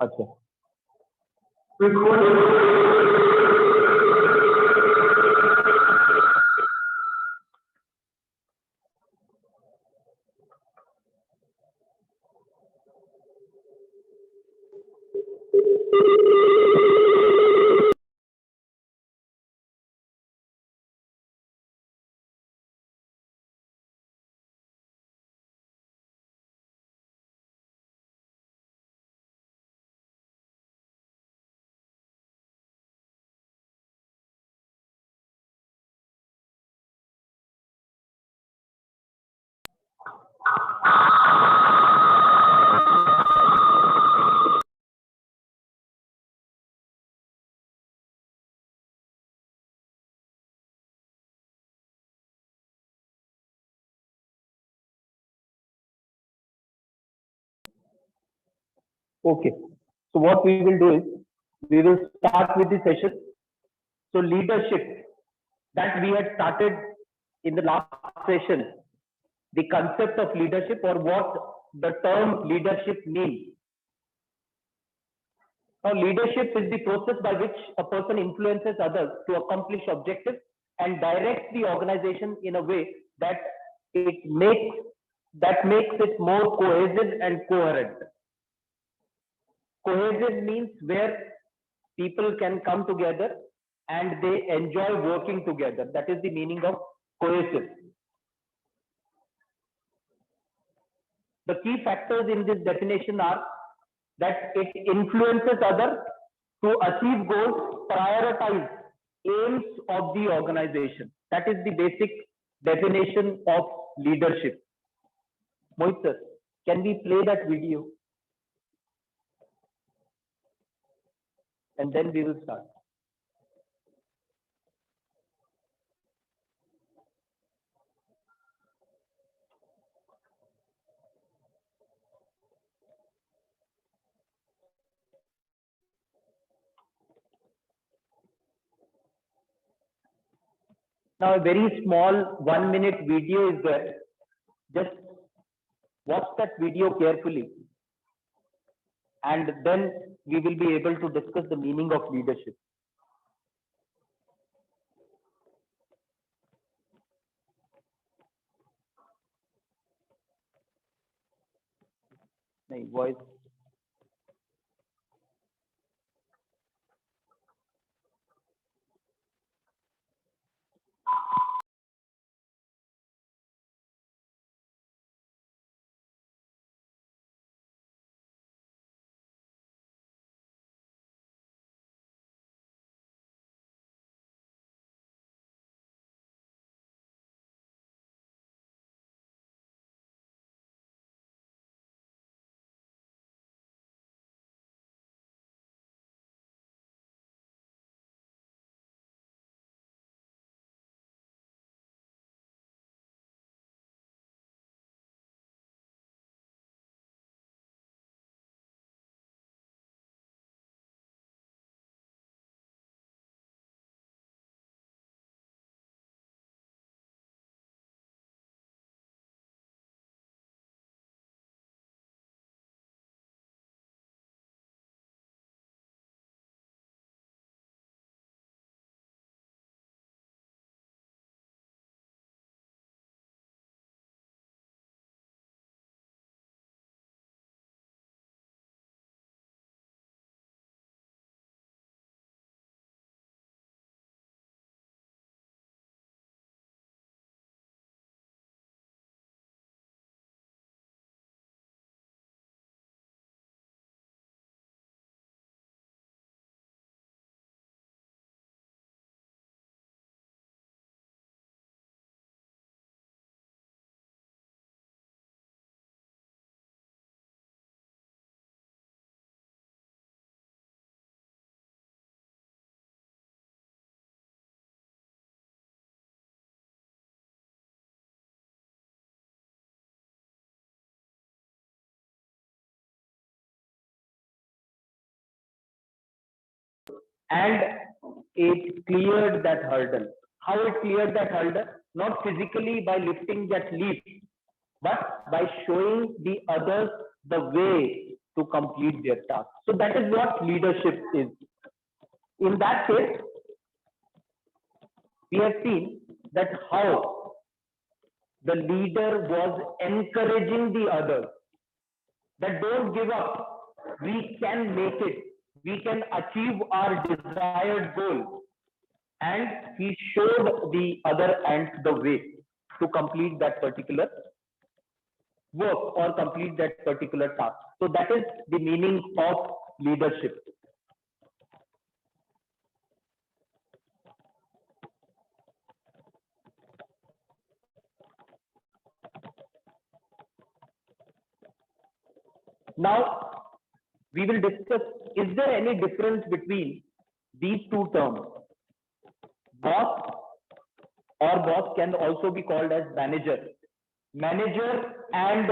अच्छा Okay. So what we will do is we will start with the session. So leadership that we had started in the last session, the concept of leadership or what the term leadership means. Now, leadership is the process by which a person influences others to accomplish objectives and directs the organization in a way that makes it more cohesive and coherent. Cohesive means where people can come together and they enjoy working together. That is the meaning of cohesive. The key factors in this definition are that it influences others to achieve goals, prioritize aims of the organization. That is the basic definition of leadership. Mohit sir, can we play that video? And then we will start. Now, a very small 1-minute video is there. Just watch that video carefully. And then we will be able to discuss the meaning of leadership. Voice. And it cleared that hurdle. how it cleared that hurdle, not physically by lifting that leaf, but by showing the others the way to complete their task. So that is what leadership is. In that case, we have seen that how the leader was encouraging the others, that don't give up, we can make it, we can achieve our desired goal. And he showed the other ants the way to complete that particular work or complete that particular task. So that is the meaning of leadership. Now, we will discuss, is there any difference between these two terms? Boss, or boss can also be called as manager. Manager and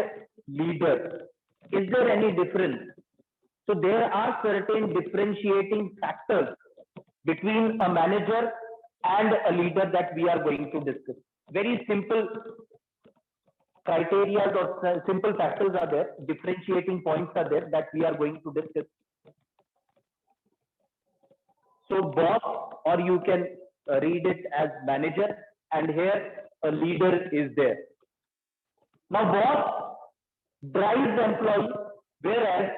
leader. Is there any difference? So there are certain differentiating factors between a manager and a leader that we are going to discuss. Very simple criteria or simple factors are there, differentiating points are there that we are going to discuss. So boss, or you can read it as manager, and here a leader is there. Now boss drives employee, whereas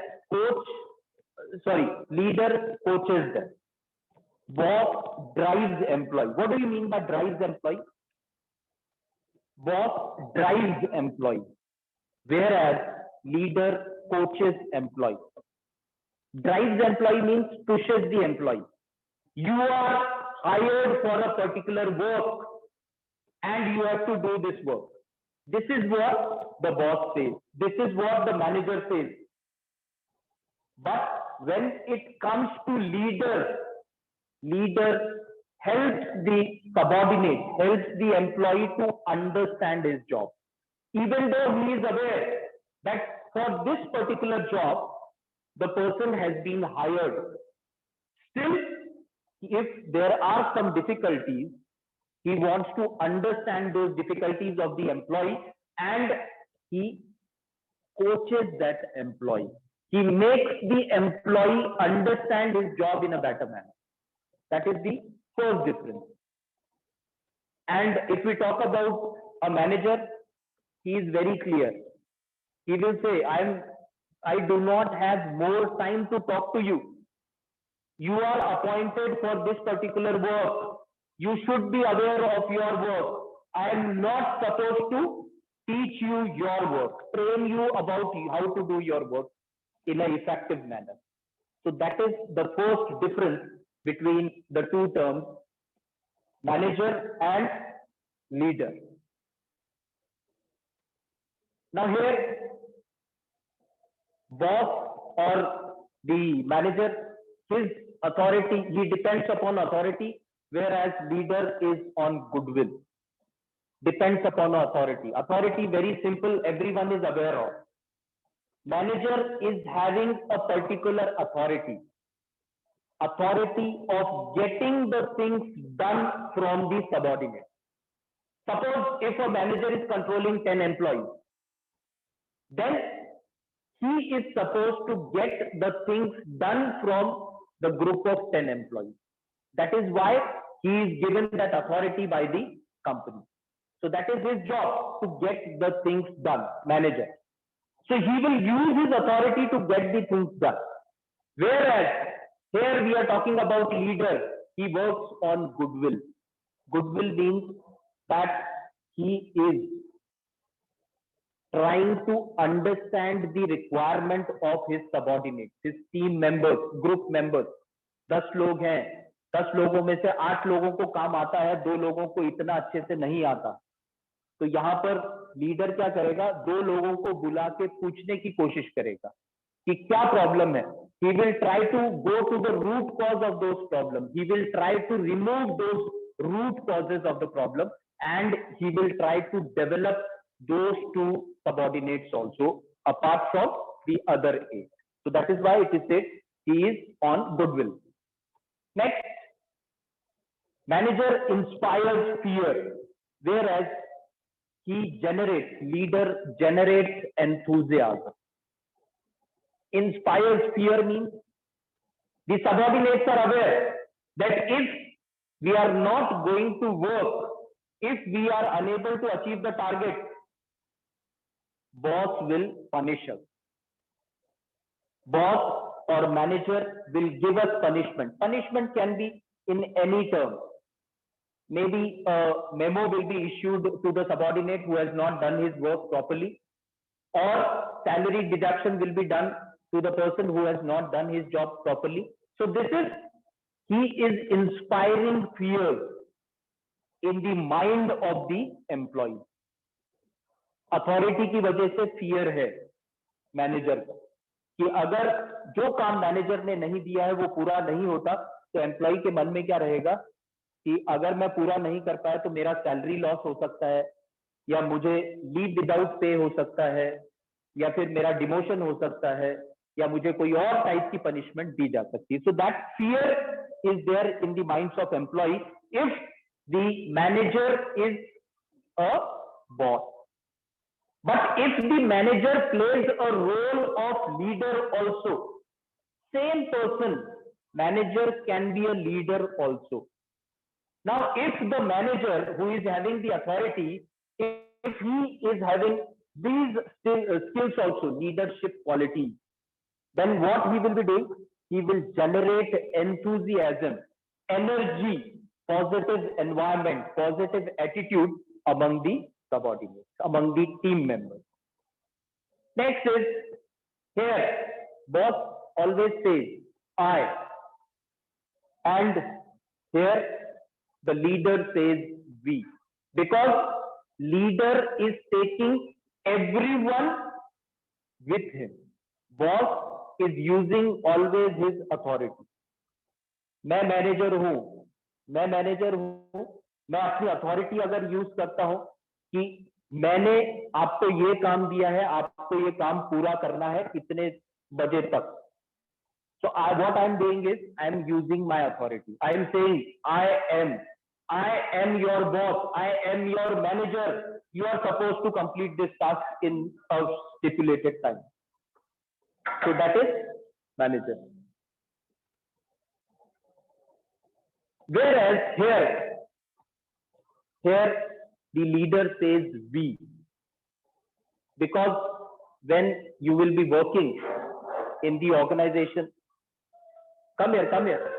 leader coaches them. Boss drives employee. What do you mean by drives employee? Boss drives employee, whereas leader coaches employee. Drives employee means pushes the employee. You are hired for a particular work and you have to do this work. This is what the boss says. This is what the manager says. But when it comes to leader helps the subordinate, helps the employee to understand his job. Even though he is aware that for this particular job, the person has been hired. Still, if there are some difficulties, he wants to understand those difficulties of the employee and he coaches that employee. He makes the employee understand his job in a better manner. That is the first difference. And if we talk about a manager, he is very clear. He will say, I do not have more time to talk to you. You are appointed for this particular work. You should be aware of your work. I am not supposed to teach you your work, train you about how to do your work in an effective manner. So that is the first difference between the two terms, manager and leader. Now here, boss or the manager, his authority, he depends upon authority, whereas leader is on goodwill. Depends upon authority. Authority, very simple, everyone is aware of. Manager is having a particular authority. Authority of getting the things done from the subordinate. Suppose if a manager is controlling 10 employees, then he is supposed to get the things done from the group of 10 employees. That is why he is given that authority by the company. So that is his job, to get the things done, manager. So he will use his authority to get the things done. Whereas here we are talking about leader, he works on goodwill. Goodwill means that he is trying to understand the requirement of his subordinates, his team members, group members. 10 लोग हैं, 10 लोगों में से 8 लोगों को काम आता है, 2 लोगों को इतना अच्छे से नहीं आता. तो यहाँ पर लीडर क्या करेगा, 2 लोगों को बुला के पूछने की कोशिश करेगा कि क्या प्रॉब्लम है. He will try to go to the root cause of those problems. He will try to remove those root causes of the problem, and he will try to develop those 2 subordinates also apart from the other 8. So that is why it is said he is on goodwill. Next, Manager inspires fear, whereas leader generates enthusiasm. Inspires fear means the subordinates are aware that if we are not going to work, if we are unable to achieve the target, boss will punish us. Boss or manager will give us punishment. Punishment can be in any term. Maybe a memo will be issued to the subordinate who has not done his work properly, or salary deduction will be done to the person who has not done his job properly. So he is inspiring fear in the mind of the employee. Authority की वजह से fear है manager को कि अगर जो काम manager ने नहीं दिया है वो पूरा नहीं होता, तो एम्प्लॉय के मन में क्या रहेगा कि अगर मैं पूरा नहीं कर पाया तो मेरा सैलरी लॉस हो सकता है, या मुझे लीव विदाउट पे हो सकता है, या फिर मेरा डिमोशन हो सकता है, या मुझे कोई और टाइप की पनिशमेंट दी जा सकती है. So that fear is there in the minds of employ if the manager is a boss. But if the manager plays a role of leader also, same person, manager can be a leader also. Now, if the manager who is having the authority, if he is having these skills also, leadership qualities, then what he will be doing? He will generate enthusiasm, energy, positive environment, positive attitude among the subordinates, among the team members. Next is, here, boss always says, I. And here, the leader says, we. Because leader is taking everyone with him. Boss is using always his authority. मैं manager हूं, मैं अपनी authority अगर use करता हूं कि मैंने आपको ये काम दिया है, आपको ये काम पूरा करना है इतने बजे तक. So what I am doing is I am using my authority. I am saying I am your boss. I am your manager. You are supposed to complete this task in a stipulated time. So that is manager. Whereas here the leader says we, because when you will be working in the organization, come here,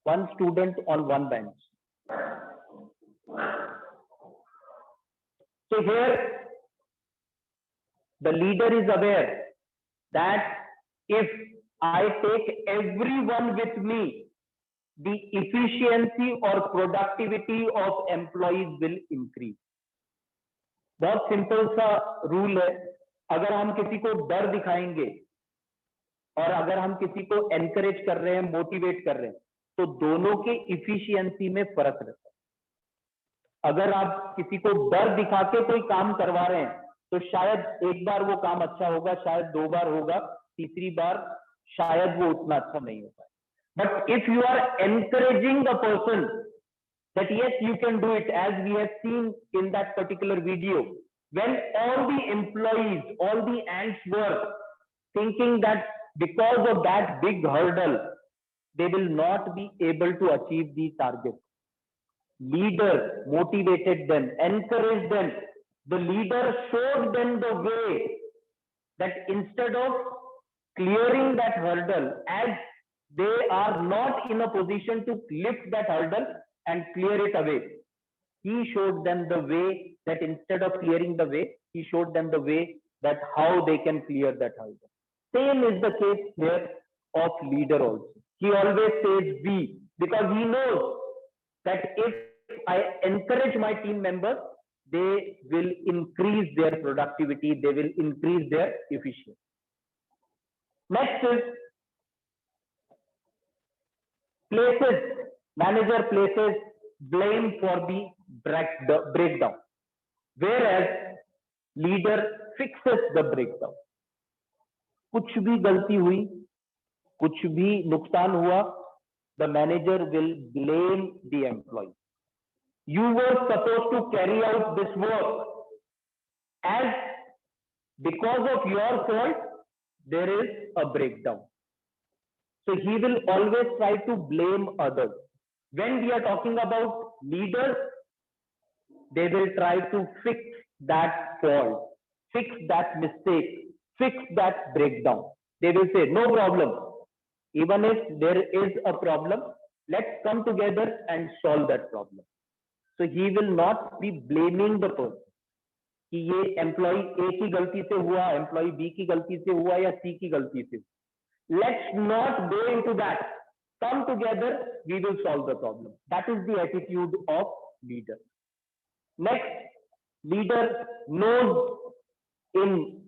one student on one bench. So here the leader is aware that if I take everyone with me, the efficiency or productivity of employees will increase. बहुत simple सा rule है. अगर हम किसी को डर दिखाएंगे और अगर हम किसी को एनकरेज कर रहे हैं, मोटिवेट कर रहे हैं, तो दोनों के इफिशियंसी में फर्क रहता है. अगर आप किसी को डर दिखा के कोई काम करवा रहे हैं तो शायद एक बार वो काम अच्छा होगा, शायद दो बार होगा, तीसरी बार शायद वो उतना अच्छा नहीं होगा. But if you are encouraging the person that yes, you can do it, as we have seen in that particular video, when all the employees, all the ants were thinking that because of that big hurdle, they will not be able to achieve the target. Leader motivated them, encouraged them. The leader showed them the way that instead of clearing that hurdle, as they are not in a position to lift that hurdle and clear it away, he showed them the way that instead of clearing the way, he showed them the way that how they can clear that hurdle. Same is the case here of leader also. He always says we, because he knows that if I encourage my team members, they will increase their productivity, they will increase their efficiency. Next is manager places blame for the breakdown, whereas leader fixes the breakdown. कुछ भी गलती हुई कुछ भी नुकसान हुआ, the manager will blame the employee. You were supposed to carry out this work, as because of your fault there is a breakdown. So he will always try to blame others. When we are talking about leaders, they will try to fix that fault, fix that mistake, fix that breakdown. They will say, no problem. Even if there is a problem, let's come together and solve that problem. So he will not be blaming the person कि ये employ ए की गलती से हुआ, employ B की गलती से हुआ या सी की गलती से. Let's not go into that. Come together, we will solve the problem. That is the attitude of leader. Next, leader knows in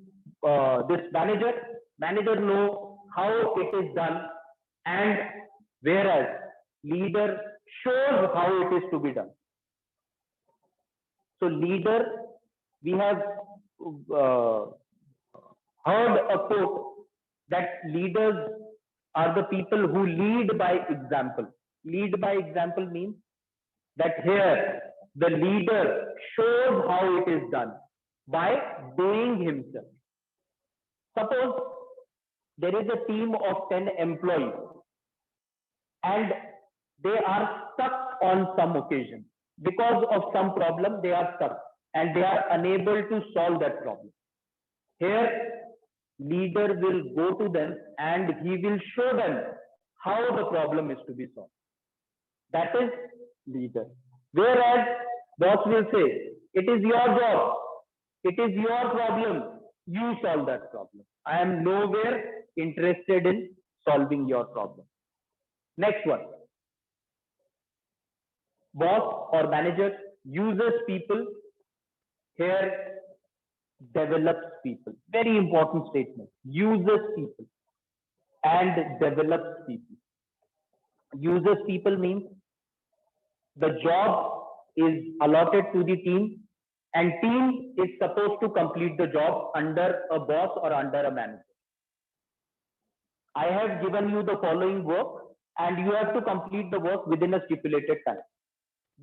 this manager know how it is done, and whereas leader shows how it is to be done. So leader, we have heard a quote that leaders are the people who lead by example. Lead by example means that here the leader shows how it is done by doing himself. Suppose there is a team of 10 employees and they are stuck on some occasion. Because of some problem, they are stuck and they are unable to solve that problem. Here, leader will go to them and he will show them how the problem is to be solved. That is leader. Whereas boss will say, it is your job, it is your problem, you solve that problem. I am nowhere interested in solving your problem. Next one. Boss or manager uses people, here develops people. Very important statement. Uses people and develops people. Uses people means the job is allotted to the team and team is supposed to complete the job under a boss or under a manager. I have given you the following work and you have to complete the work within a stipulated time.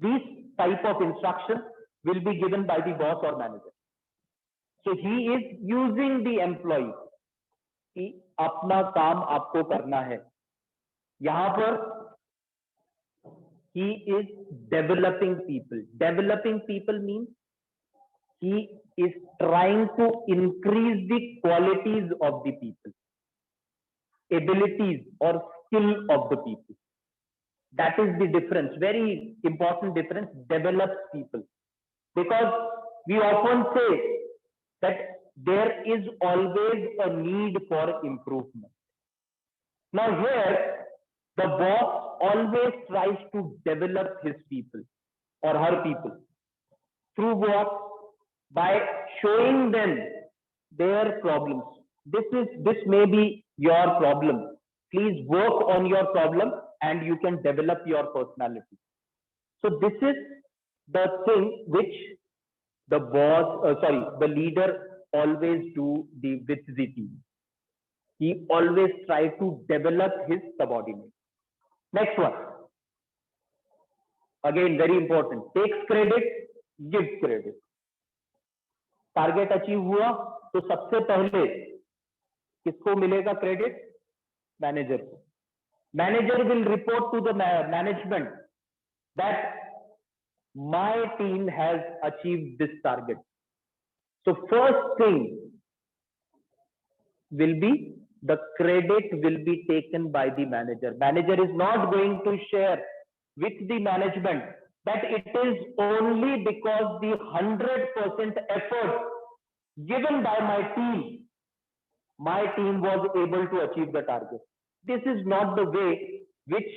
This type of instruction will be given by the boss or manager. So he is using the employee कि अपना काम आपको करना है. यहाँ पर he is developing people. Developing people means he is trying to increase the qualities of the people, abilities or skill of the people. That is the difference, very important difference. Develops people, because we often say that there is always a need for improvement. Now here, the boss always tries to develop his people or her people. Through what? By showing them their problems. This may be your problem. Please work on your problem and you can develop your personality. So this is the thing which the the leader always do with the team. He always try to develop his subordinate. Next one. Again, very important. Takes credit, gives credit. Target achieve हुआ तो सबसे पहले किसको मिलेगा credit? Manager को. Manager will report to the management that my team has achieved this target. So first thing will be the credit will be taken by the manager. Manager is not going to share with the management that it is only because the 100% effort given by my team was able to achieve the target. This is not the way which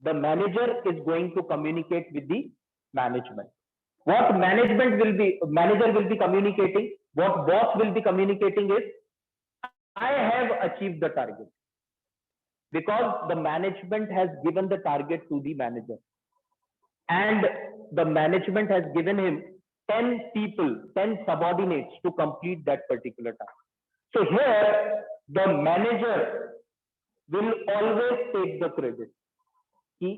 the manager is going to communicate with the management. What manager will be communicating, what boss will be communicating is, I have achieved the target because the management has given the target to the manager and the management has given him 10 people, 10 subordinates to complete that particular task. So here the manager will always take the credit कि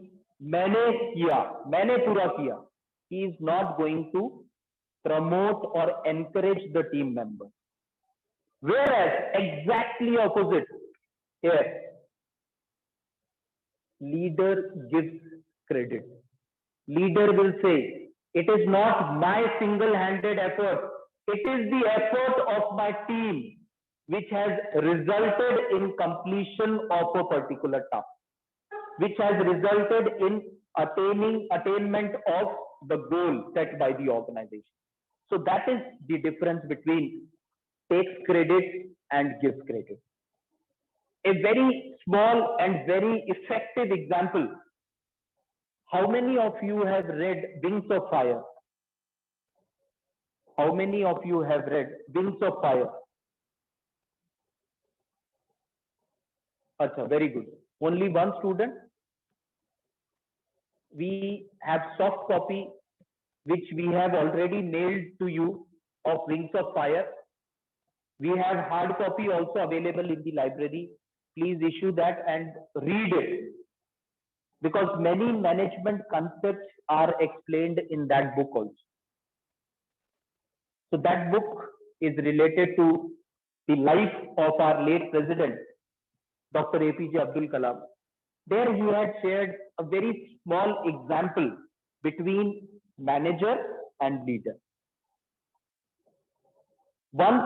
मैंने किया, मैंने पूरा किया. He is not going to promote or encourage the team members. Whereas exactly opposite here, leader gives credit. Leader will say, it is not my single-handed effort, it is the effort of my team which has resulted in completion of a particular task, which has resulted in attainment of the goal set by the organization. So that is the difference between takes credit and gives credit. A very small and very effective example. How many of you have read Wings of Fire? How many of you have read Wings of Fire? Acha, very good. Only one student. We have soft copy which we have already mailed to you of Wings of Fire. We have hard copy also available in the library. Please issue that and read it, because many management concepts are explained in that book also. So that book is related to the life of our late president, Dr. APJ Abdul Kalam. There he had shared a very small example between manager and leader. Once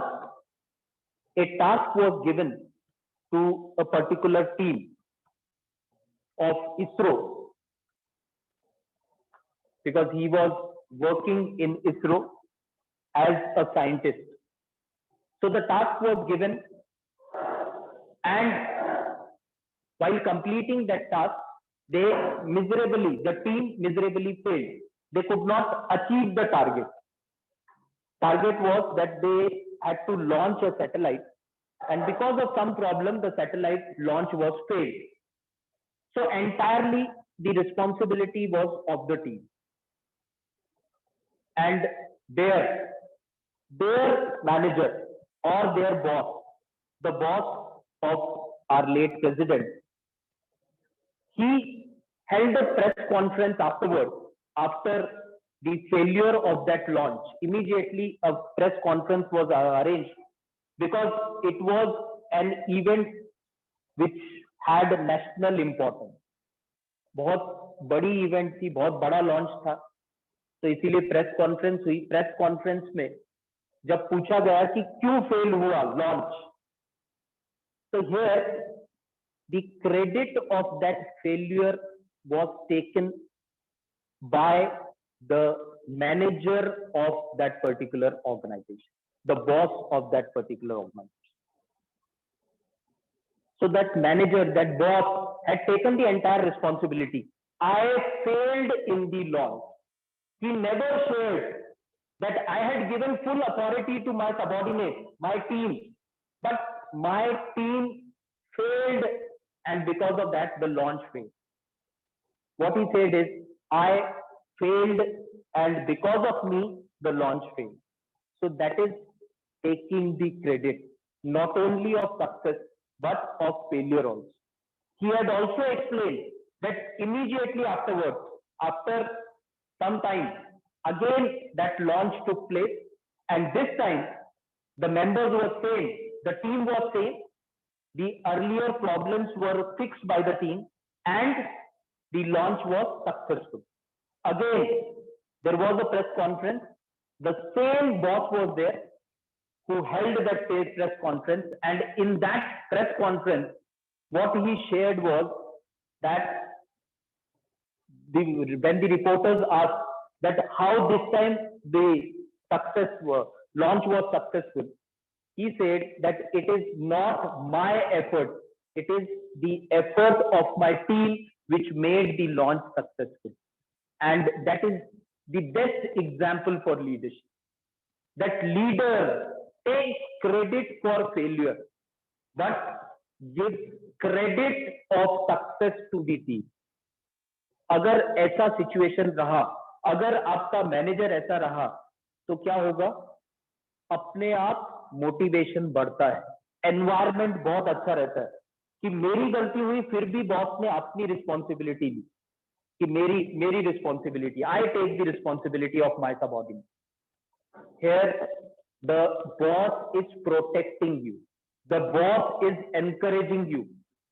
a task was given to a particular team of ISRO, because he was working in ISRO as a scientist. So the task was given, and while completing that task, the team miserably failed. They could not achieve the target. Target was that they had to launch a satellite, and because of some problem, the satellite launch was failed. So entirely the responsibility was of the team. And their manager or their boss, the boss of our late president, he held a press conference afterwards, after the failure of that launch. Immediately a press conference was arranged, because it was an event which had national importance. बहुत बड़ी event थी, बहुत बड़ा launch था, तो इसीलिए press conference हुई. Press conference में जब पूछा गया कि क्यों फेल हुआ लॉन्च, तो here the credit of that failure was taken by the manager of that particular organization, the boss of that particular organization. So that manager, that boss had taken the entire responsibility. I failed in the launch. He never shared that I had given full authority to my subordinates, my team, but my team failed, and because of that, the launch failed. What he said is, I failed, and because of me, the launch failed. So that is taking the credit, not only of success, but of failure also. He had also explained that immediately afterwards, after some time, again that launch took place, and this time the members were same, the team was same, the earlier problems were fixed by the team, and the launch was successful. Again, there was a press conference. The same boss was there who held that press conference, and in that press conference, what he shared was that when the reporters asked that how this time the launch was successful, he said that it is not my effort, it is the effort of my team which made the launch successful. And that is the best example for leadership. That leader takes credit for failure, but gives credit of success to the team. अगर ऐसा situation रहा, अगर आपका manager ऐसा रहा, तो क्या होगा? अपने आप मोटिवेशन बढ़ता है, एनवायरनमेंट बहुत अच्छा रहता है. कि मेरी गलती हुई फिर भी बॉस ने अपनी रिस्पॉन्सिबिलिटी ली कि मेरी responsibility, I take the responsibility of my subordinate. Here the boss is protecting you, the boss is encouraging you.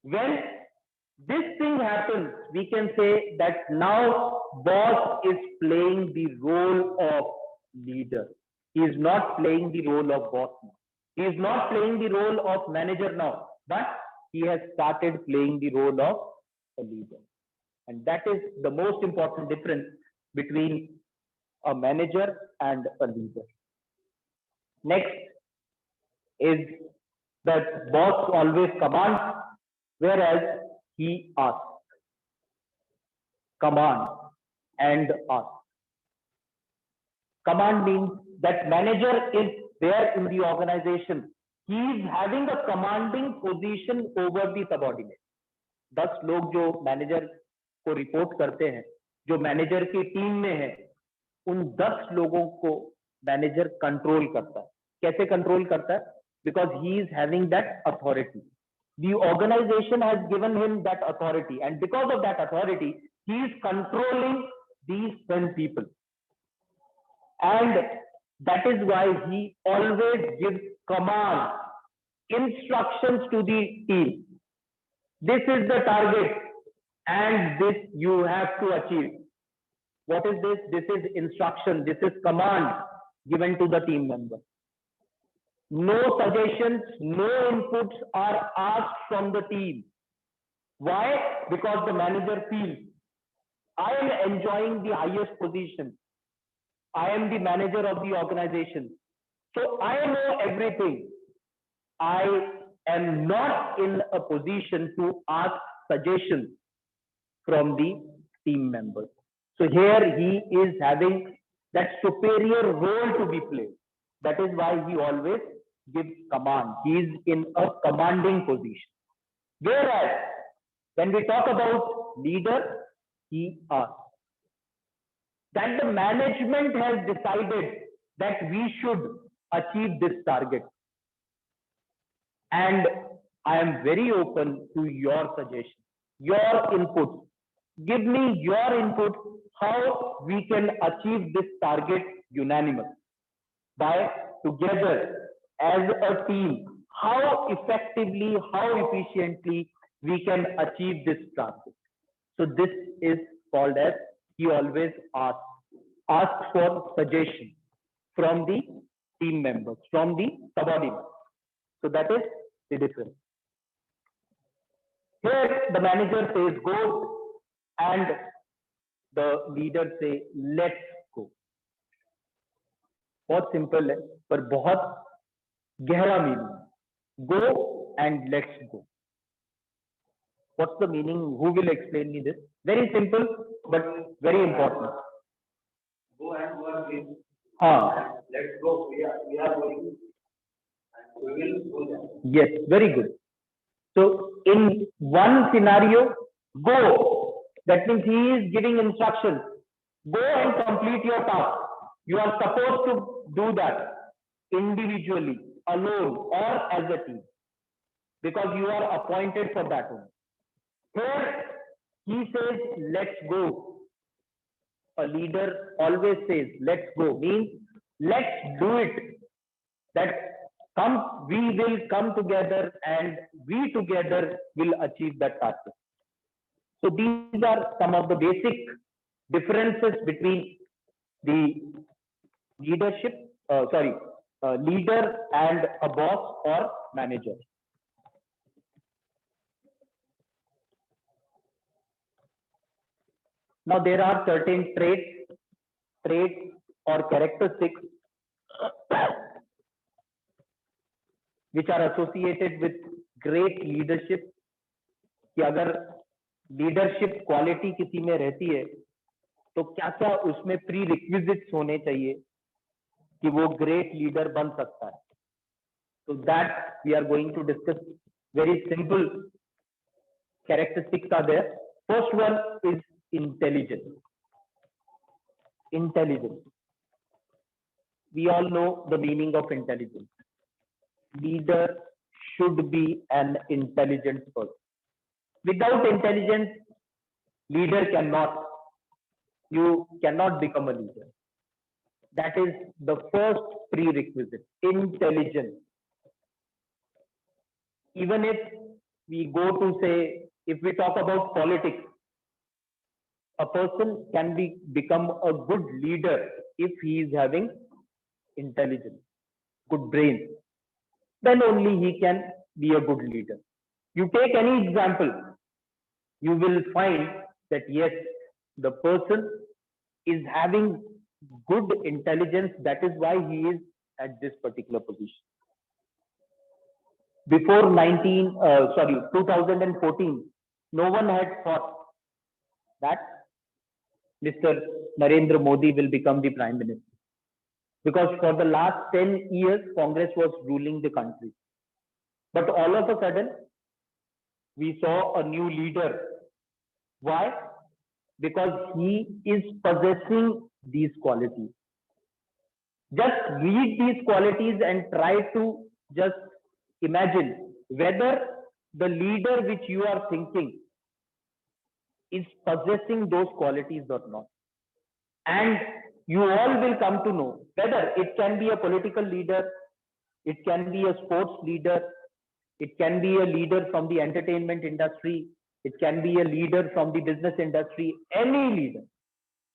When this thing happens, we can say that now boss is playing the role of leader. He is not playing the role of boss now. He is not playing the role of manager now, but he has started playing the role of a leader. And that is the most important difference between a manager and a leader. Next is that boss always commands, whereas he asks. Command and ask. Command means that manager is there in the organization. He is having a commanding position over the subordinate. 10 लोग जो manager को report करते हैं, जो manager की team में है, उन 10 लोगों को मैनेजर कंट्रोल करता है. कैसे कंट्रोल करता है? Because he is having that authority. The organization has given him that authority, and because of that authority, he is controlling these 10 people. And that is why he always gives command, instructions to the team. This is the target, and this you have to achieve. What is this? This is instruction, this is command given to the team member. No suggestions, no inputs are asked from the team. Why? Because the manager feels, I am enjoying the highest position. I am the manager of the organization. So I know everything. I am not in a position to ask suggestions from the team members. So here he is having that superior role to be played. That is why he always gives command. He is in a commanding position. Whereas when we talk about leader, he asks. That the management has decided that we should achieve this target. And I am very open to your suggestions, your input. Give me your input how we can achieve this target unanimous. By together as a team, how effectively, how efficiently we can achieve this target. So this is called as, he always asks for suggestion from the team members, from the subordinates. So that is the difference. Here the manager says go and the leader say let's go. बहुत simple है पर बहुत गहरा meaning. Go and let's go. What's the meaning? Who will explain me this? Very simple but very important. Go and work with. Let's go. We are going. We will go there. Yes, very good. So in one scenario, go. That means he is giving instructions. Go and complete your task. You are supposed to do that individually, alone, or as a team, because you are appointed for that one. Here he says, let's go. A leader always says, let's go, means let's do it. That we will come together and we together will achieve that target. So these are some of the basic differences between the leadership, leader and a boss or manager. Now there are certain traits or characteristics which are associated with great leadership. कि अगर leadership quality किसी में रहती है तो क्या क्या उसमें prerequisites होने चाहिए कि वो great leader बन सकता है. So that we are going to discuss. Very simple characteristics are there. First one is intelligence. Intelligence. We all know the meaning of intelligence. Leader should be an intelligent person. Without intelligence, leader cannot, you cannot become a leader. That is the first prerequisite, intelligence. Even if we go to say, if we talk about politics, a person can become a good leader if he is having intelligence, good brain. Then only he can be a good leader. You take any example, you will find that yes, the person is having good intelligence. That is why he is at this particular position. Before 2014, no one had thought that Mr. Narendra Modi will become the Prime Minister. Because for the last 10 years, Congress was ruling the country. But all of a sudden, we saw a new leader. Why? Because he is possessing these qualities. Just read these qualities and try to just imagine whether the leader which you are thinking is possessing those qualities or not. And you all will come to know whether it can be a political leader, it can be a sports leader, it can be a leader from the entertainment industry, it can be a leader from the business industry, any leader.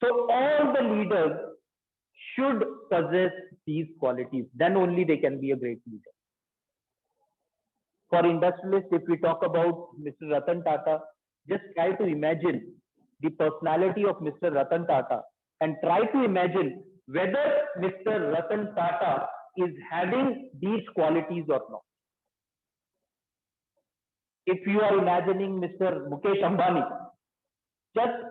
So all the leaders should possess these qualities. Then only they can be a great leader. For industrialists, if we talk about Mr. Ratan Tata, just try to imagine the personality of Mr. Ratan Tata and try to imagine whether Mr. Ratan Tata is having these qualities or not. If you are imagining Mr. Mukesh Ambani, just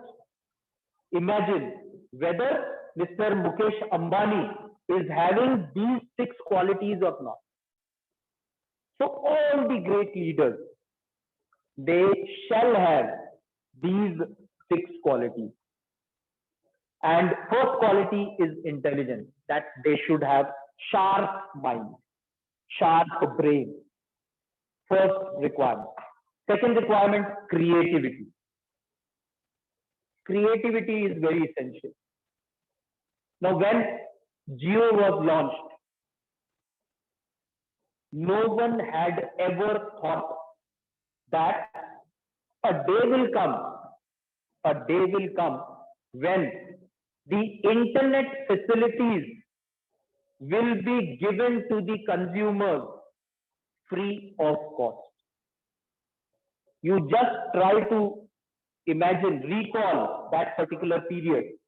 imagine whether Mr. Mukesh Ambani is having these 6 qualities or not. So all the great leaders, they shall have these 6 qualities. And first quality is intelligence, that they should have sharp mind, sharp brain. First requirement. Second requirement, creativity. Creativity is very essential. Now, when Jio was launched, no one had ever thought that a day will come when the internet facilities will be given to the consumers free of cost. You just try to imagine, recall that particular period,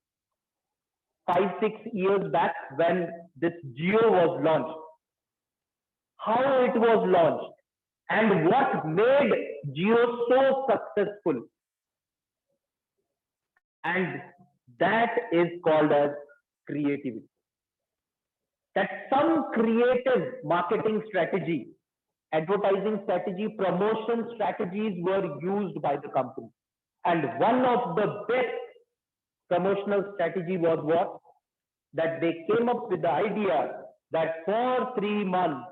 5-6 years back when this Jio was launched, how it was launched and what made Jio so successful. And that is called as creativity. That some creative marketing strategy, advertising strategy, promotion strategies were used by the company. And one of the best promotional strategy was what? That they came up with the idea that for 3 months,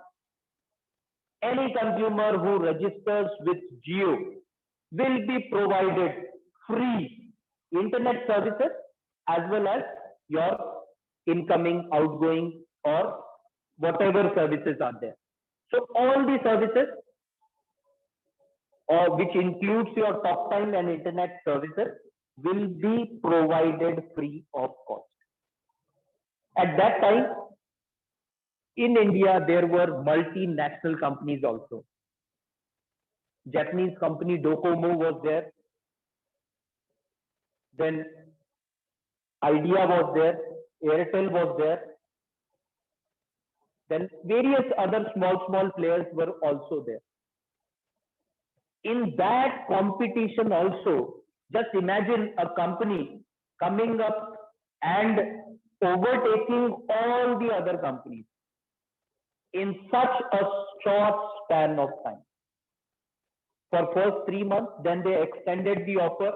any consumer who registers with Jio will be provided free internet services as well as your incoming, outgoing, or whatever services are there. So all the services, which includes your talk time and internet services, will be provided free of cost. At that time, in India, there were multinational companies also. Japanese company Docomo was there. Then Idea was there. Airtel was there. Then various other small players were also there. In that competition also, just imagine a company coming up and overtaking all the other companies in such a short span of time. For first 3 months, then they extended the offer,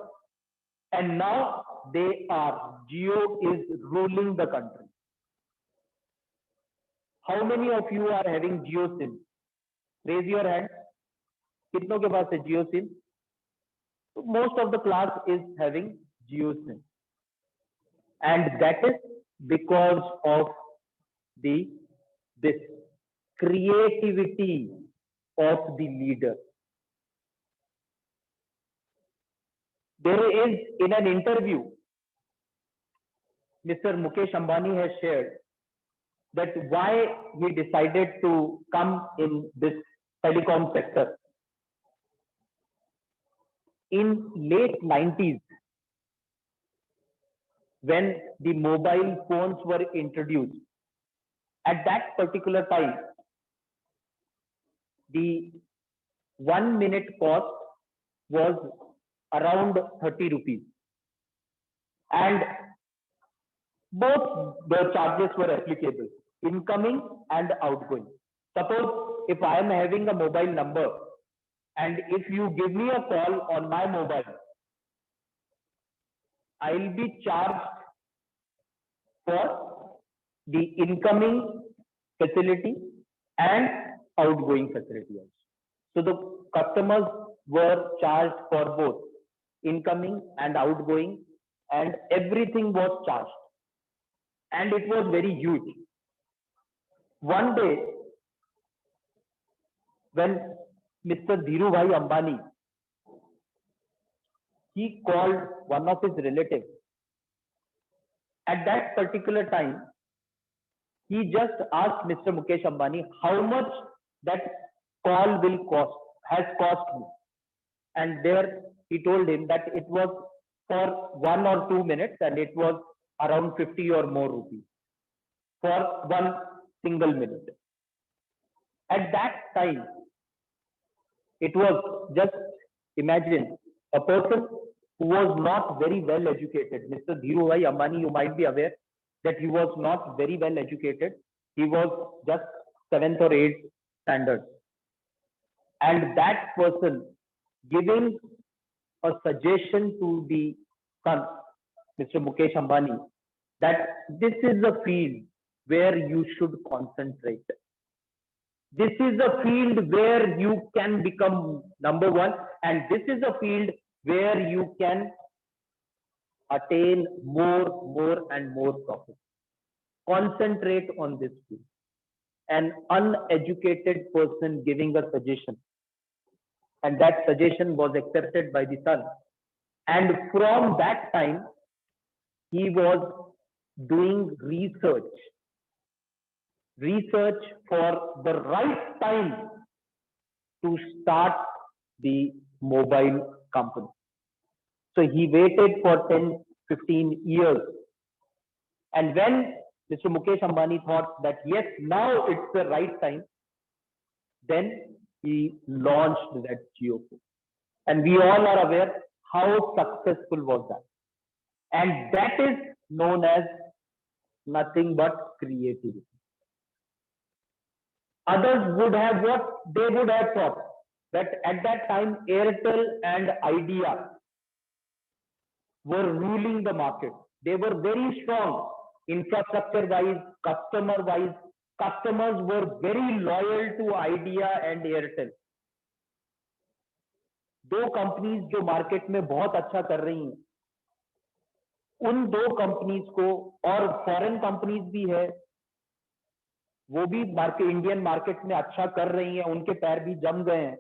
and now Jio is ruling the country. How many of you are having Jio SIM? Raise your hand. कितनों के पास है जियो SIM? Most of the class is having Jio SIM, and that is because of this creativity of the leader. There is, in an interview, Mr. Mukesh Ambani has shared that why he decided to come in this telecom sector. In late 90s, when the mobile phones were introduced, at that particular time, the 1 minute cost was around 30 rupees. And both the charges were applicable, incoming and outgoing. Suppose if I am having a mobile number, and if you give me a call on my mobile, I'll be charged for the incoming facility and outgoing facility also. So the customers were charged for both incoming and outgoing, and everything was charged. And it was very huge. One day, when Mr. Dhirubhai Ambani, he called one of his relatives. At that particular time, he just asked Mr. Mukesh Ambani how much that call has cost me. And there he told him that it was for 1 or 2 minutes, and it was around 50 or more rupees for 1 single minute. At that time, it was, just imagine, a person who was not very well educated. Mr. Dhirubhai Ambani, you might be aware that he was not very well educated. He was just 7th or 8th standard. And that person giving a suggestion to the son, Mr. Mukesh Ambani, that this is a field where you should concentrate. This is a field where you can become number one, and this is a field where you can attain more and more profit. Concentrate on this field. An uneducated person giving a suggestion, and that suggestion was accepted by the son. And from that time, he was doing research for the right time to start the mobile company. So he waited for 10-15 years. And when Mr. Mukesh Ambani thought that yes, now it's the right time, then he launched that Jio phone. And we all are aware how successful was that. And that is known as nothing but creativity. Others would have what they would have thought, that at that time Airtel and Idea were ruling the market. They were very strong infrastructure wise, customer wise. Customers were very loyal to Idea and Airtel. दो companies जो market में बहुत अच्छा कर रही हैं, उन दो कंपनीज को, और फॉरेन कंपनीज भी है, वो भी इंडियन मार्केट में अच्छा कर रही हैं, उनके पैर भी जम गए हैं.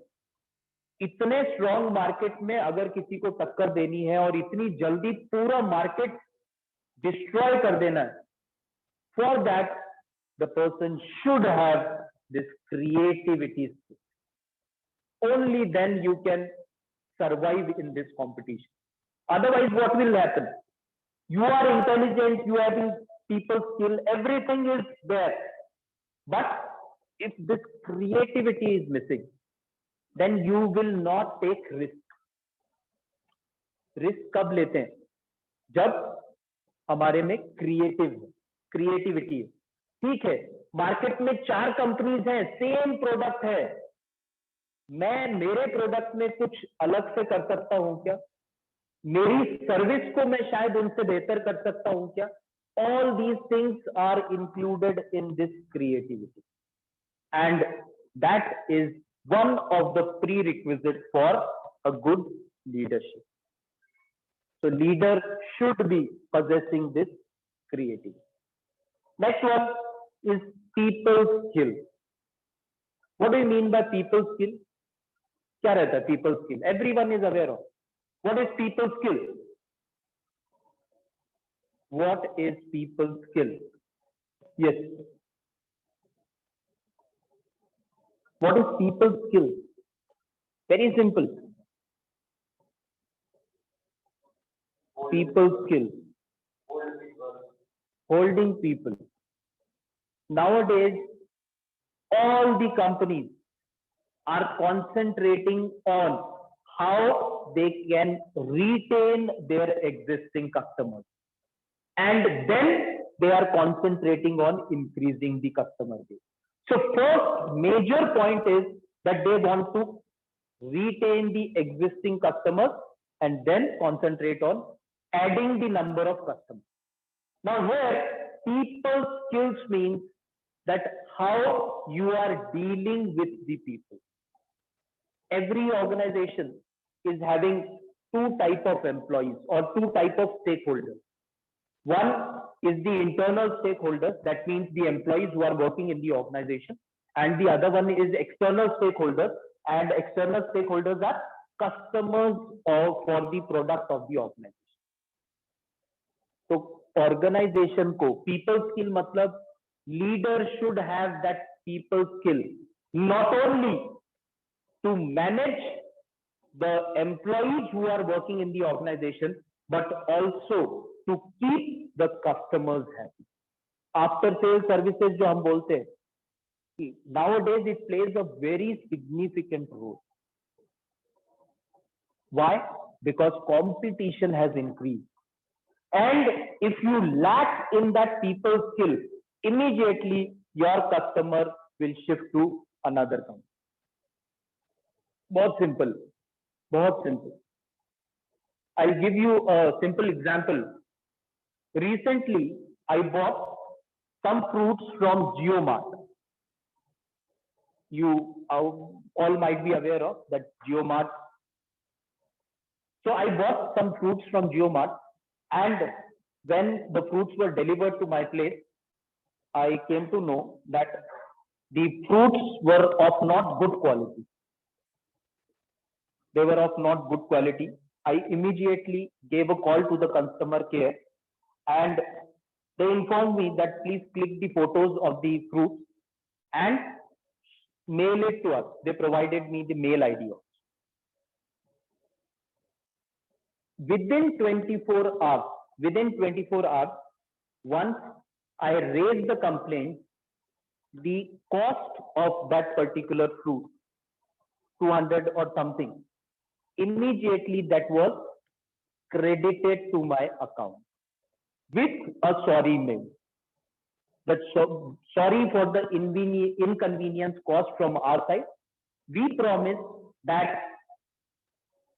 इतने स्ट्रॉन्ग मार्केट में अगर किसी को टक्कर देनी है और इतनी जल्दी पूरा मार्केट डिस्ट्रॉय कर देना है, for that the person should have this creativity. Only then you can survive in this competition. Otherwise, what will happen? You are intelligent, you have people skill, everything is there. But if this creativity is missing, then you will not take risk. Risk कब लेते हैं? जब हमारे में creativity है. ठीक है, market में 4 कंपनीज हैं, सेम प्रोडक्ट है, मैं मेरे प्रोडक्ट में कुछ अलग से कर सकता हूं क्या? मेरी सर्विस को मैं शायद उनसे बेहतर कर सकता हूं क्या? All these things are included in this creativity, and that is one of the prerequisites for a good leadership. So leader should be possessing this creativity. Next one is people skill. What do you mean by people skill? क्या रहता है people skill? Everyone is aware of. What is people skill? What is people skill? Yes. What is people skill? Very simple. People skill. Holding people. Nowadays, all the companies are concentrating on how they can retain their existing customers. And then they are concentrating on increasing the customer base. So first major point is that they want to retain the existing customers and then concentrate on adding the number of customers. Now here people skills means that how you are dealing with the people. Every organization is having two type of employees or two type of stakeholders. One is the internal stakeholders, that means the employees who are working in the organization, and the other one is external stakeholders, and external stakeholders are customers for the product of the organization. So organization को people skill मतलब leader should have that people skill, not only to manage the employees who are working in the organization, but also to keep the customers happy. After sales services जो हम बोलते हैं, nowadays it plays a very significant role. Why? Because competition has increased. And if you lack in that people skill, immediately your customer will shift to another company. बहुत simple, बहुत simple. I'll give you a simple example. Recently, I bought some fruits from GeoMart. You all might be aware of that GeoMart. So I bought some fruits from GeoMart, and when the fruits were delivered to my place, I came to know that the fruits were of not good quality. They were of not good quality. I immediately gave a call to the customer care, and they informed me that please click the photos of the fruits and mail it to us. They provided me the mail ID. Within 24 hours, once I raised the complaint, the cost of that particular fruit, 200 or something, immediately that was credited to my account with a sorry mail. But sorry for the inconvenience caused from our side. We promise that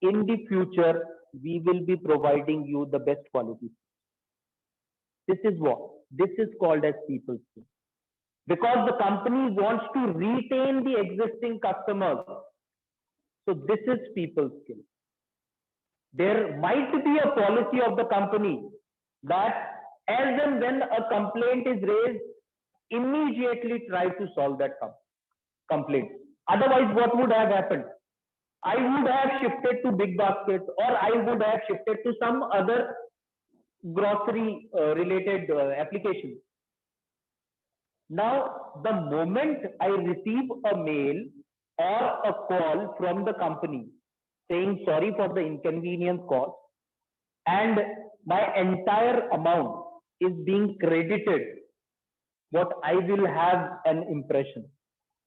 in the future we will be providing you the best quality. This is what? This is called as people skill. Because the company wants to retain the existing customers. So this is people skill. There might be a policy of the company that as and when a complaint is raised, immediately try to solve that complaint. Otherwise, what would have happened? I would have shifted to Big Basket, or I would have shifted to some other grocery related application. Now, the moment I receive a mail or a call from the company saying sorry for the inconvenience caused, and my entire amount is being credited, what I will have an impression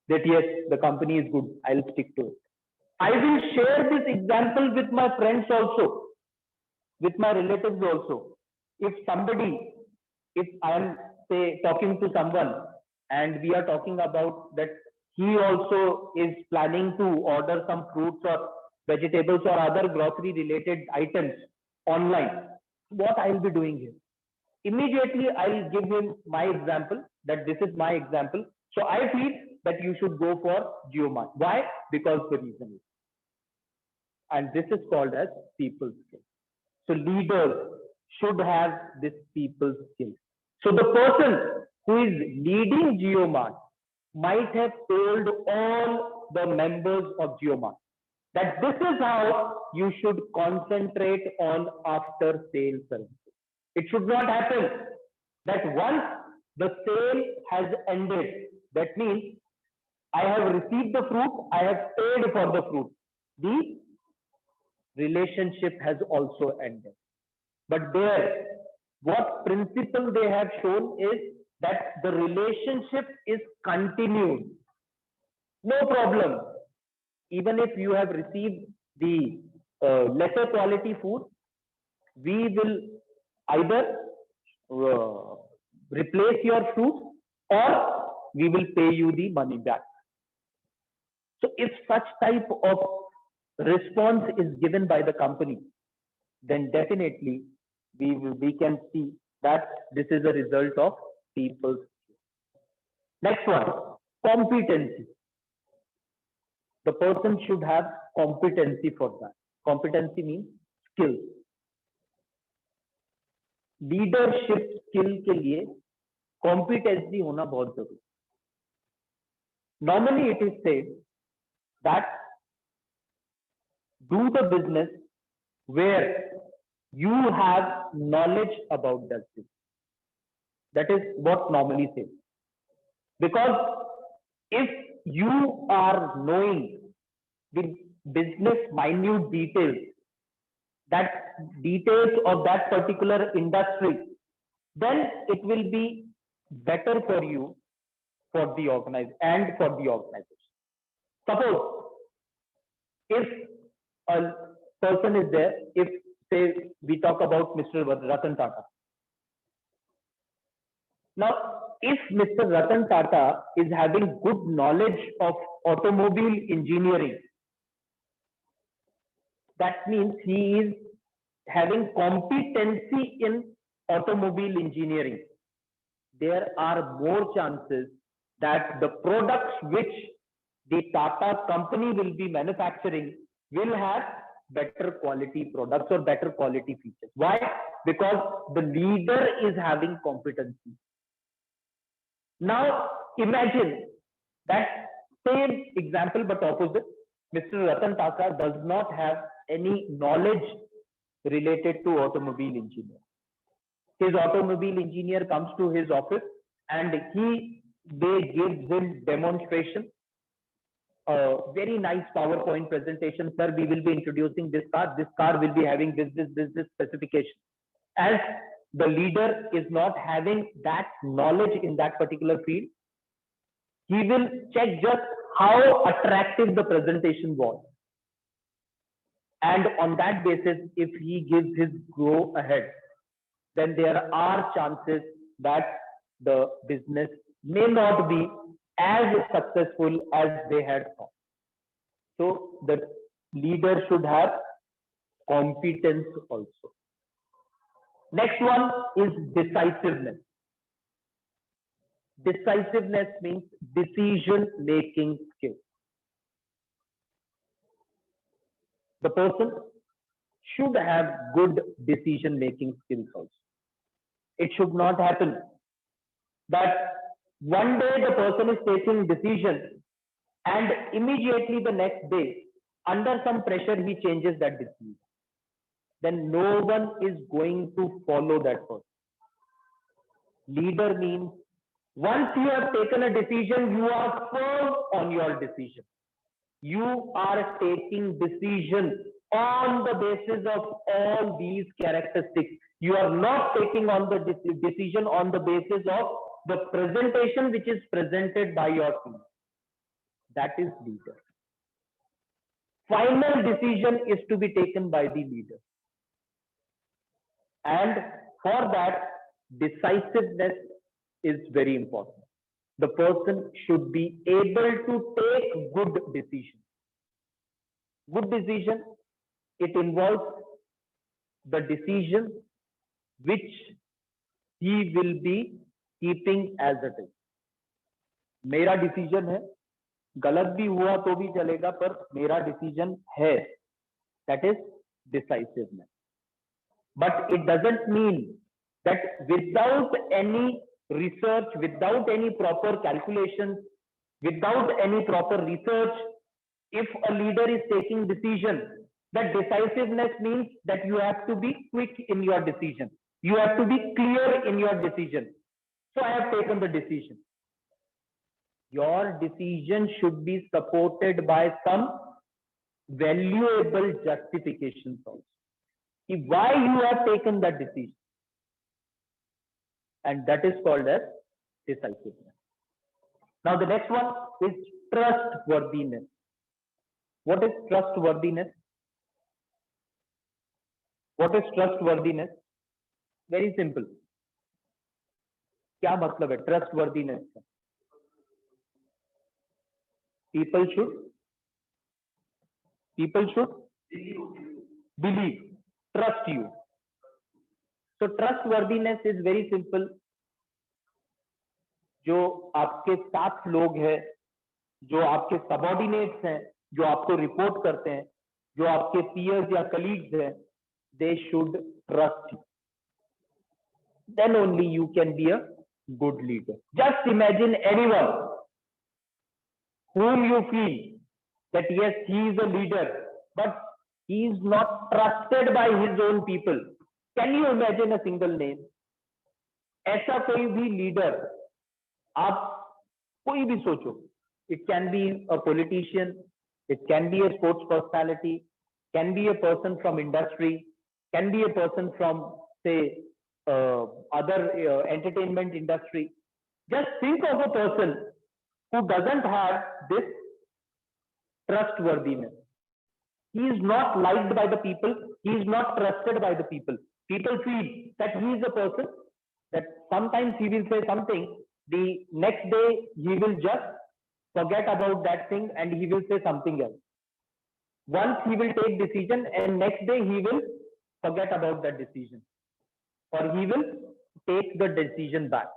that yes, the company is good, I'll stick to it. I will share this example with my friends also, with my relatives also. If I am say talking to someone and we are talking about that he also is planning to order some fruits or vegetables or other grocery related items online, what I will be doing here? Immediately I'll give him my example, that this is my example. So I feel that you should go for GeoMart. Why? Because the reason is. And this is called as people skills. So leaders should have this people skills. So the person who is leading GeoMart might have told all the members of GeoMart that this is how you should concentrate on after sale services. It should not happen that once the sale has ended, that means I have received the fruit, I have paid for the fruit. The relationship has also ended. But there, what principle they have shown is that the relationship is continued. No problem. Even if you have received the lesser quality food, we will either replace your fruit or we will pay you the money back. So if such type of response is given by the company, then definitely we can see that this is a result of people's skills. Next one, competency. The person should have competency for that. Competency means skill. Leadership skill के लिए competency होना बहुत जरूरी है. Normally it is said that do the business where you have knowledge about that business. That is what normally said. Because if you are knowing the business minute details, that details of that particular industry, then it will be better for you for the organization. Suppose if a person is there, if say we talk about Mr. Ratan Tata. Now, if Mr. Ratan Tata is having good knowledge of automobile engineering, that means he is having competency in automobile engineering. There are more chances that the products which the Tata company will be manufacturing will have better quality products or better quality features. Why? Because the leader is having competency. Now imagine that same example but opposite. Mr. Ratan Tata does not have any knowledge related to automobile engineer. His automobile engineer comes to his office and they give him demonstration, a very nice PowerPoint presentation. Sir, we will be introducing this car. This car will be having this specification. As the leader is not having that knowledge in that particular field, he will check just how attractive the presentation was. And on that basis, if he gives his go ahead, then there are chances that the business may not be as successful as they had thought. So the leader should have competence also. Next one is decisiveness. Decisiveness means decision-making skill. The person should have good decision-making skills also. It should not happen that one day the person is taking decision and immediately the next day, under some pressure, he changes that decision. Then no one is going to follow that person. Leader means once you have taken a decision, you are firm on your decision. You are taking decision on the basis of all these characteristics. You are not taking on the decision on the basis of the presentation which is presented by your team. That is leader. Final decision is to be taken by the leader. And for that, decisiveness is very important. The person should be able to take good decisions. Good decision, it involves the decision which he will be keeping as it is. मेरा decision है, गलत भी हुआ तो भी चलेगा, पर मेरा डिसीजन है, that is decisiveness. But it doesn't mean that without any research, without any proper calculations, without any proper research, if a leader is taking decision, that decisiveness means that you have to be quick in your decision. You have to be clear in your decision. So I have taken the decision. Your decision should be supported by some valuable justifications also. Why you have taken that decision, and that is called as decisiveness. Now the next one is trustworthiness. What is trustworthiness? What is trustworthiness? Very simple. क्या मतलब है trustworthiness का? People should believe, trust you. So trustworthiness is very simple. जो आपके साथ लोग हैं, जो आपके सबऑर्डिनेट्स हैं, जो आपको रिपोर्ट करते हैं, जो आपके पीयर्स या कलीग्स हैं, they should trust you. Then only you can be a good leader. Just imagine anyone whom you feel that yes, he is a leader, but he is not trusted by his own people. Can you imagine a single name? ऐसा कोई भी leader आप कोई भी सोचो. It can be a politician, it can be a sports personality, can be a person from industry, can be a person from say other entertainment industry. Just think of a person who doesn't have this trustworthiness. He is not liked by the people. He is not trusted by the people. People feel that he is a person that sometimes he will say something, the next day he will just forget about that thing and he will say something else. Once he will take decision and next day he will forget about that decision, or he will take the decision back.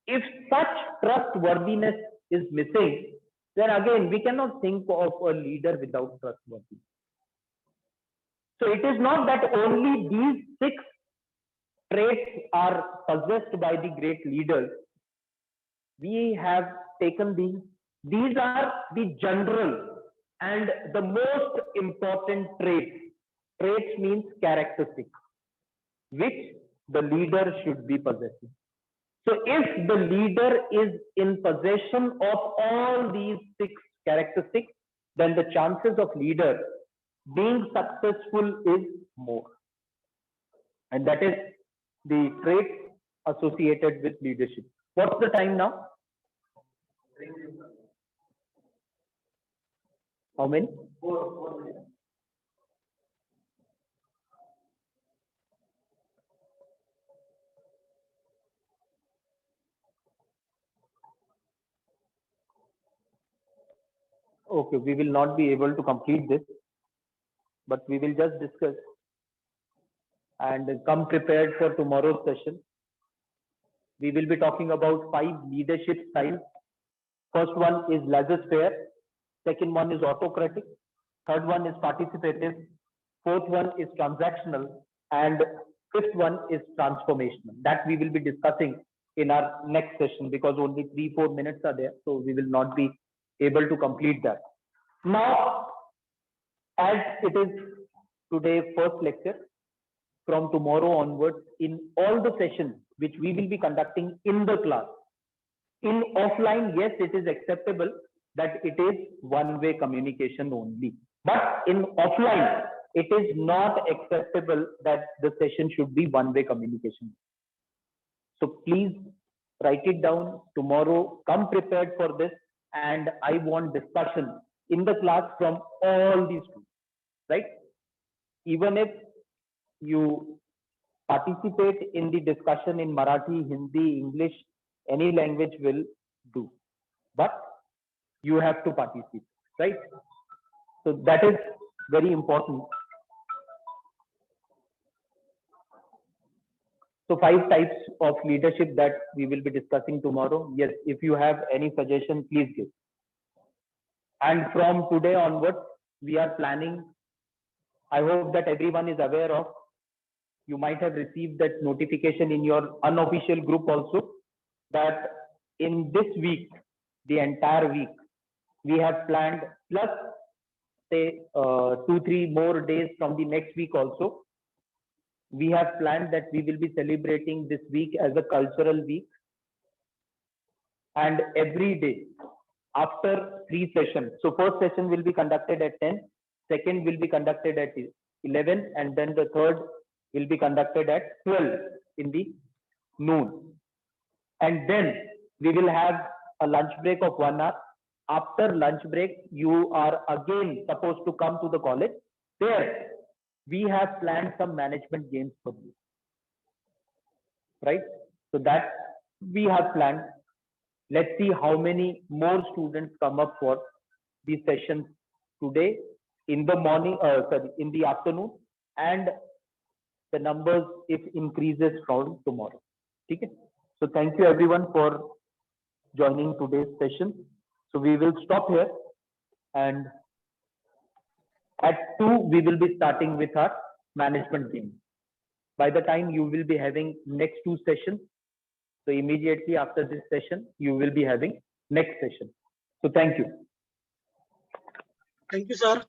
If such trustworthiness is missing, then again we cannot think of a leader without trustworthiness. So it is not that only these 6 traits are possessed by the great leaders. We have taken these. These are the general and the most important traits. Traits means characteristics, which the leader should be possessing. So if the leader is in possession of all these 6 characteristics, then the chances of leader being successful is more. And that is the trait associated with leadership. What's the time now? How many? 4 minutes. Okay, we will not be able to complete this, but we will just discuss and come prepared for tomorrow's session. We will be talking about 5 leadership styles. First one is laissez-faire. Second one is autocratic. Third one is participative. Fourth one is transactional. And fifth one is transformational. That we will be discussing in our next session because only 3-4 minutes are there. So we will not be able to complete that. Now, as it is today's first lecture, from tomorrow onwards, in all the sessions which we will be conducting in the class, in offline, yes, it is acceptable that it is one-way communication only. But in offline, it is not acceptable that the session should be one-way communication. So please write it down tomorrow, come prepared for this, and I want discussion in the class from all these students, right? Even if you participate in the discussion in Marathi, Hindi, English, any language will do, but you have to participate, right? So that is very important. So 5 types of leadership that we will be discussing tomorrow. Yes, if you have any suggestion, please give. And from today onwards, we are planning. I hope that everyone is aware of. You might have received that notification in your unofficial group also, that in this week, the entire week, we have planned, plus say 2-3 more days from the next week also, we have planned that we will be celebrating this week as a cultural week. And every day after 3 sessions, so first session will be conducted at 10, second will be conducted at 11, and then the third will be conducted at 12 in the noon. And then we will have a lunch break of 1 hour. After lunch break, you are again supposed to come to the college. There, we have planned some management games for you. Right? So that we have planned. Let's see how many more students come up for these sessions today, in the morning, in the afternoon, and the numbers if increases from tomorrow. Okay? So thank you everyone for joining today's session. So we will stop here, and at 2 we will be starting with our management game. By the time you will be having next 2 sessions, so immediately after this session, you will be having next session. So thank you. Thank you, sir.